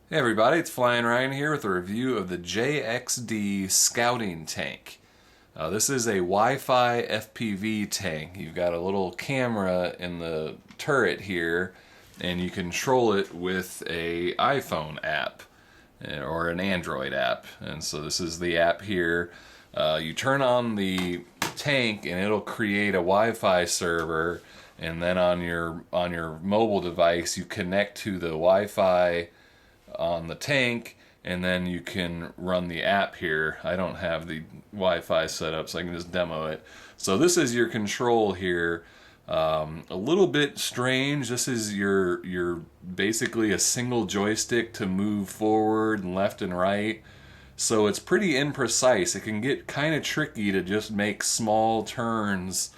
Hey everybody, it's Flyin Ryan here with a review of the JXD Scouting Tank. This is a Wi-Fi FPV tank. You've got a little camera in the turret here, and you control it with a iPhone app or an Android app. And so this is the app here. You turn on the tank, and it'll create a Wi-Fi server. And then on your mobile device, you connect to the Wi-Fi on the tank, and then you can run the app here. I don't have the Wi-Fi set up, so I can just demo it. So this is your control here. A little bit strange. This is your basically a single joystick to move forward and left and right. So it's pretty imprecise. It can get kind of tricky to just make small turns.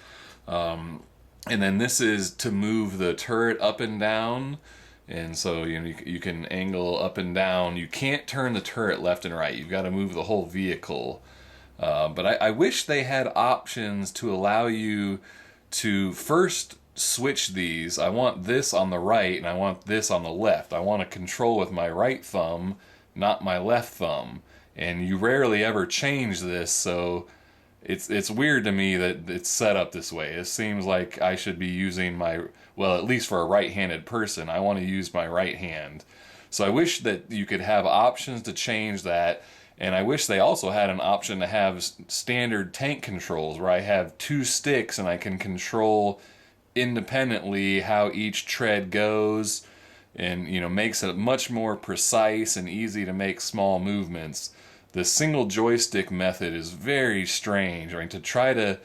And then this is to move the turret up and down. And so you can angle up and down. You can't turn the turret left and right. You've got to move the whole vehicle. But I wish they had options to allow you to first switch these. I want this on the right and I want this on the left. I want to control with my right thumb, not my left thumb. And you rarely ever change this, so it's weird to me that it's set up this way. It seems like I should be using well, at least for a right-handed person, I want to use my right hand. So I wish that you could have options to change that, and I wish they also had an option to have standard tank controls where I have two sticks and I can control independently how each tread goes, and makes it much more precise and easy to make small movements. The single joystick method is very strange. I mean, to try to,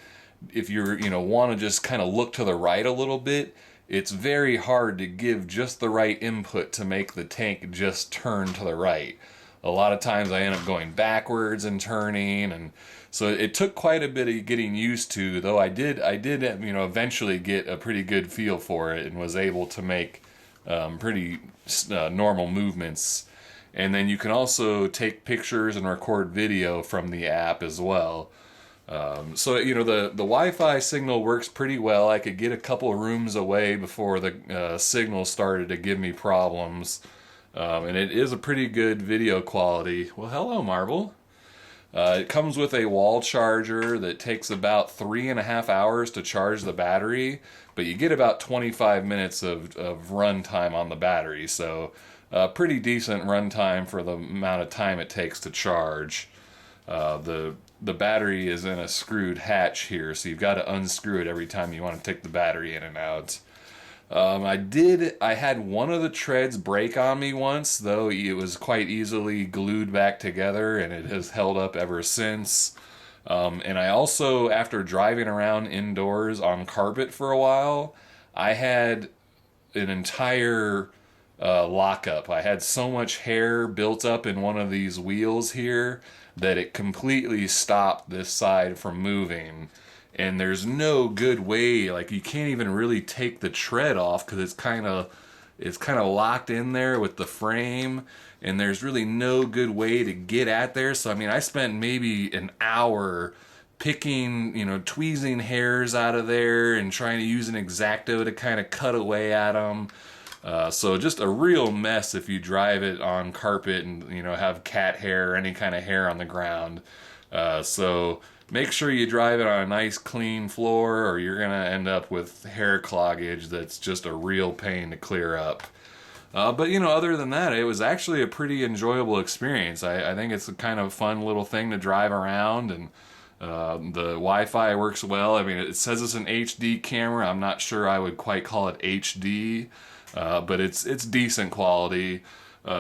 if you're want to just kind of look to the right a little bit, it's very hard to give just the right input to make the tank just turn to the right. A lot of times I end up going backwards and turning, and so it took quite a bit of getting used to, though I did eventually get a pretty good feel for it and was able to make pretty normal movements. And then you can also take pictures and record video from the app as well. So the Wi-Fi signal works pretty well. I could get a couple rooms away before the signal started to give me problems. And it is a pretty good video quality. Well, hello, Marvel. It comes with a wall charger that takes about 3.5 hours to charge the battery, but you get about 25 minutes of run time on the battery, so pretty decent run time for the amount of time it takes to charge. The battery is in a screwed hatch here, so you've got to unscrew it every time you want to take the battery in and out. I had one of the treads break on me once, though it was quite easily glued back together, and it has held up ever since. And I also, after driving around indoors on carpet for a while, I had an entire lockup. I had so much hair built up in one of these wheels here that it completely stopped this side from moving. And there's no good way, like you can't even really take the tread off because it's kind of locked in there with the frame, and there's really no good way to get at there. So I mean, I spent maybe an hour picking, tweezing hairs out of there and trying to use an X-Acto to kind of cut away at them. So just a real mess if you drive it on carpet and have cat hair or any kind of hair on the ground. So make sure you drive it on a nice clean floor, or you're gonna end up with hair cloggage that's just a real pain to clear up. But other than that, it was actually a pretty enjoyable experience. I think it's a kind of fun little thing to drive around, and the Wi-Fi works well. I mean, it says it's an HD camera. I'm not sure I would quite call it HD, but it's decent quality.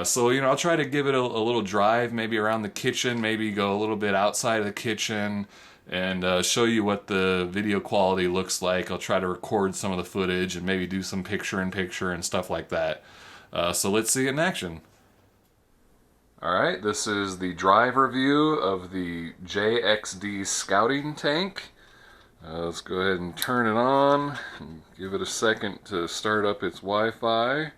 So I'll try to give it a little drive, maybe around the kitchen, maybe go a little bit outside of the kitchen, and show you what the video quality looks like. I'll try to record some of the footage and maybe do some picture-in-picture and stuff like that. So let's see it in action. Alright, this is the drive review of the JXD Scouting Tank. Let's go ahead and turn it on and give it a second to start up its Wi-Fi.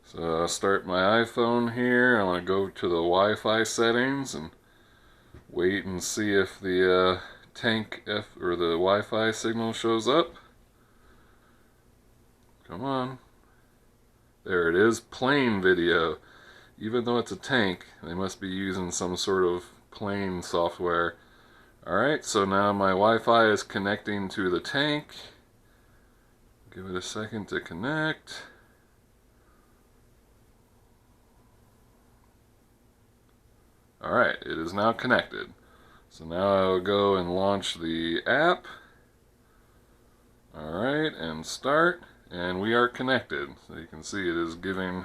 So I'll start my iPhone here. I want to go to the Wi-Fi settings and wait and see if the or the Wi-Fi signal shows up. Come on. There it is, plain video. Even though it's a tank, they must be using some sort of plane software. Alright, so now my Wi-Fi is connecting to the tank. Give it a second to connect. Alright, it is now connected. So now I will go and launch the app. Alright, and start. And we are connected. So you can see it is giving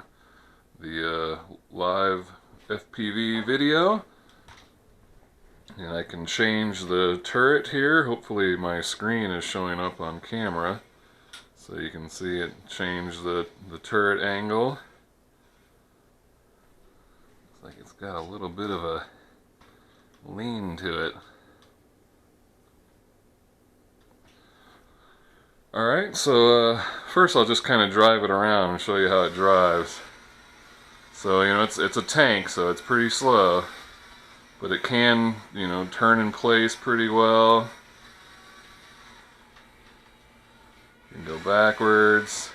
the live FPV video. And I can change the turret here. Hopefully my screen is showing up on camera. So you can see it change the turret angle. Looks like it's got a little bit of a lean to it. Alright, so first I'll just kind of drive it around and show you how it drives. So, you know, it's a tank, so it's pretty slow. But it can, you know, turn in place pretty well. You can go backwards.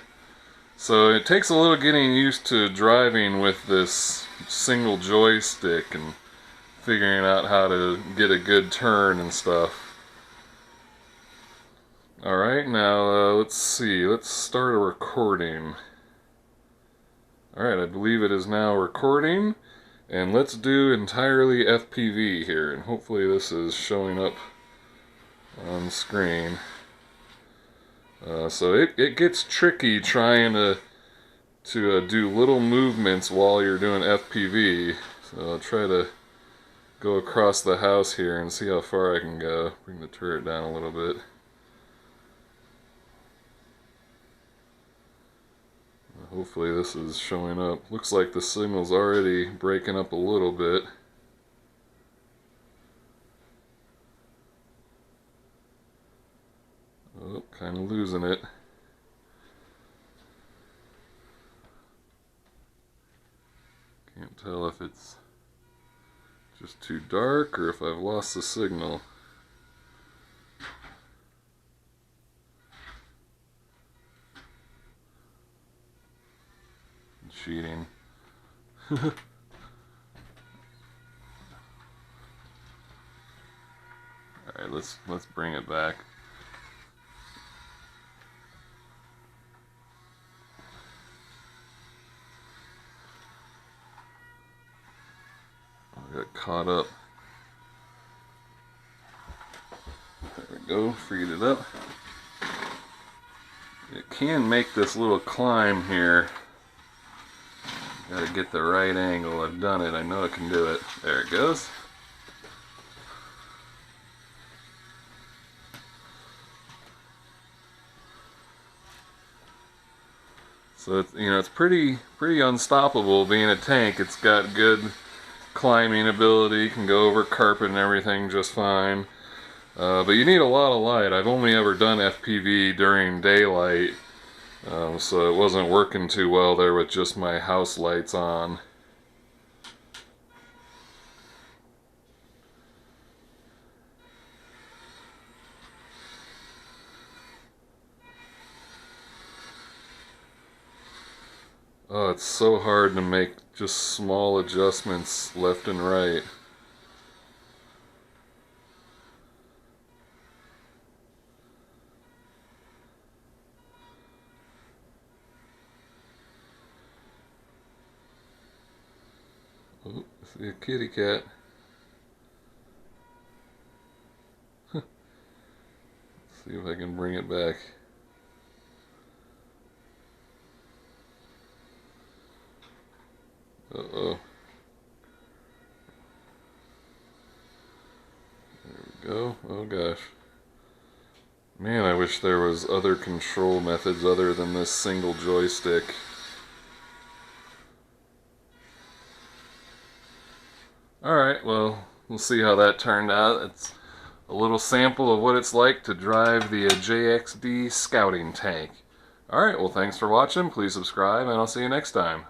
So it takes a little getting used to driving with this single joystick and figuring out how to get a good turn and stuff. Alright, now let's see, let's start a recording. Alright, I believe it is now recording, and let's do entirely FPV here, and hopefully this is showing up on screen. So it gets tricky trying to do little movements while you're doing FPV, so I'll try to go across the house here and see how far I can go. Bring the turret down a little bit. Hopefully this is showing up. Looks like the signal's already breaking up a little bit. Oh, kind of losing it. Can't tell if it's just too dark or if I've lost the signal. Cheating. Alright, let's bring it back. I got caught up. There we go, freed it up. It can make this little climb here. Gotta get the right angle. I've done it. I know I can do it. There it goes. So it's, you know, it's pretty unstoppable being a tank. It's got good climbing ability. Can go over carpet and everything just fine. But you need a lot of light. I've only ever done FPV during daylight. So it wasn't working too well there with just my house lights on. Oh, it's so hard to make just small adjustments left and right. Oh, I see a kitty cat. Let's see if I can bring it back. Uh-oh. There we go. Oh gosh. Man, I wish there was other control methods other than this single joystick. Alright, well, we'll see how that turned out. It's a little sample of what it's like to drive the JXD Scouting Tank. Alright, well, thanks for watching. Please subscribe, and I'll see you next time.